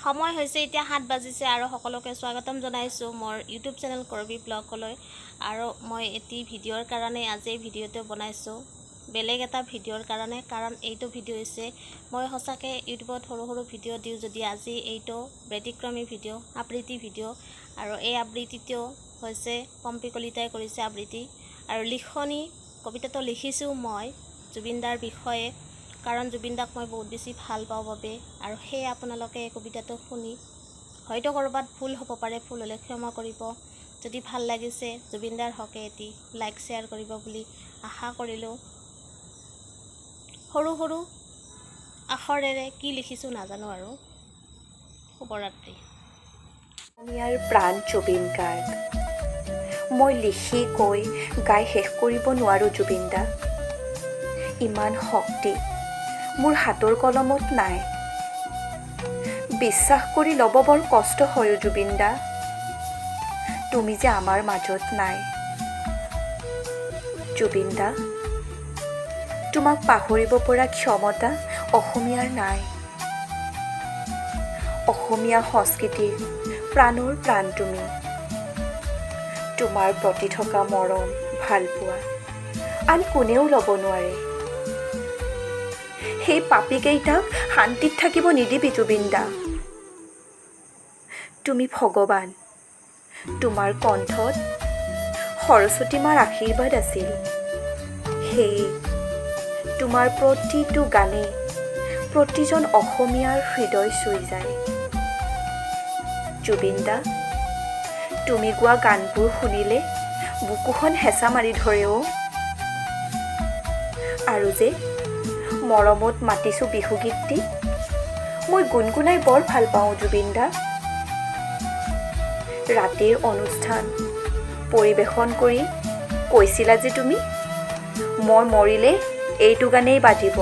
সময় হৈছে এতিয়া 7 বাজিছে আৰু সকলোকে স্বাগতম জনাইছোঁ মোৰ ইউটিউব চেনেল কৰাবি ব্লগলৈ আৰু মই এটি ভিডিঅ'ৰ কাৰণে আজি এই ভিডিঅ'টো বনাইছোঁ বেলেগ এটা ভিডিঅ'ৰ কাৰণে কাৰণ এইটো ভিডিঅ' হৈছে মই সঁচাকৈ ইউটিউবত সৰু ভিডিঅ' দিওঁ যদি আজি এইটো ব্যতিক্ৰমী ভিডিঅ' আবৃত্তি ভিডিঅ' আৰু এই আবৃত্তিটো হৈছে পম্পী কলিতাই কৰিছে আবৃত্তি আৰু লিখনি কবিতাটো লিখিছোঁ মই জুবিন দাৰ বিষয়ে কাৰণ জুবিন দাক মই বহুত বেছি ভাল পাওঁ বাবে আৰু সেই আপোনালোকে এই কবিতাটো শুনি হয়তো কৰবাত ভুল হ'ব পাৰে ভুল হ'লে ক্ষমা কৰিব যদি ভাল লাগিছে জুবিন দাৰ হকে এটি লাইক শেয়াৰ কৰিব বুলি আশা কৰিলোঁ সৰু আখৰেৰে কি লিখিছোঁ নাজানো আৰু শুভৰাত্ৰি অসমীয়াৰ প্ৰাণ জুবিন গাৰ্গ মই লিখি কৈ গাই শেষ কৰিব নোৱাৰোঁ জুবিন দা ইমান শক্তি মোৰ হাতৰ কলমত নাই বিশ্বাস কৰি ল'ব বৰ কষ্ট হয় জুবিন দা তুমি যে আমাৰ মাজত নাই জুবিন দা তোমাক পাহৰিব পৰা ক্ষমতা অসমীয়াৰ নাই অসমীয়া সংস্কৃতিৰ প্ৰাণৰ প্ৰাণ তুমি তোমাৰ প্ৰতি থকা মৰম ভালপোৱা আন কোনেও ল'ব নোৱাৰে সেই পাপীকেইটাক শান্তিত থাকিব নিদিবি জুবিন দা তুমি ভগৱান তোমাৰ কণ্ঠত সৰস্বতী মাৰ আশীৰ্বাদ আছিল সেয়ে তোমাৰ প্ৰতিটো গানে প্ৰতিজন অসমীয়াৰ হৃদয় চুই যায় জুবিন দা তুমি গোৱা গানবোৰ শুনিলে বুকুখন হেঁচা মাৰি ধৰেও আৰু যে মৰমত মাতিছোঁ বিহুগীত দি মই গুণগুণাই বৰ ভাল পাওঁ জুবিন দা ৰাতিৰ অনুষ্ঠান পৰিৱেশন কৰি কৈছিলা যে তুমি মই মৰিলে এইটো গানেই বাজিব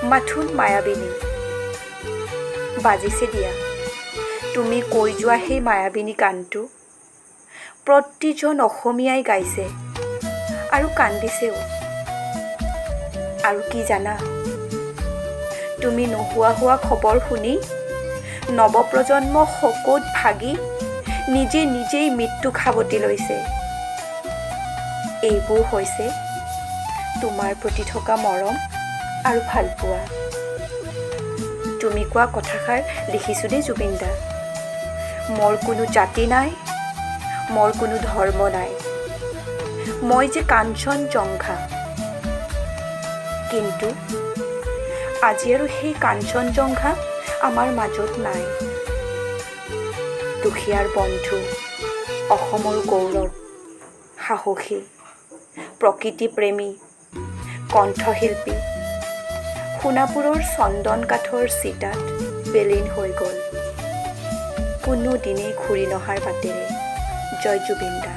মাথোন মায়াবিনী বাজিছে দিয়া তুমি কৈ যোৱা সেই মায়াবিনী গানটো প্ৰতিজন অসমীয়াই গাইছে আৰু কান্দিছেও আৰু কি জানা তুমি নোহোৱা হোৱা খবৰ শুনি নৱপ্ৰজন্ম শোকত ভাগি নিজেই মৃত্যু সাৱটি লৈছে এইবোৰ হৈছে তোমাৰ প্ৰতি থকা মৰম আৰু ভালপোৱা তুমি কোৱা কথাষাৰ লিখিছোঁ দেই জুবিন দা মোৰ কোনো জাতি নাই মোৰ কোনো ধৰ্ম নাই মই যে কাঞ্চন জংঘা কিন্তু আজি আৰু সেই কাঞ্চনজংঘা আমাৰ মাজত নাই দুখীয়াৰ বন্ধু অসমৰ গৌৰৱ সাহসী প্ৰকৃতি প্ৰেমী কণ্ঠশিল্পী সোণাপুৰৰ চন্দন কাঠৰ চিতাত বিলীন হৈ গ'ল কোনো দিনেই ঘূৰি নহাৰ বাটেৰে জয় জুবিন দা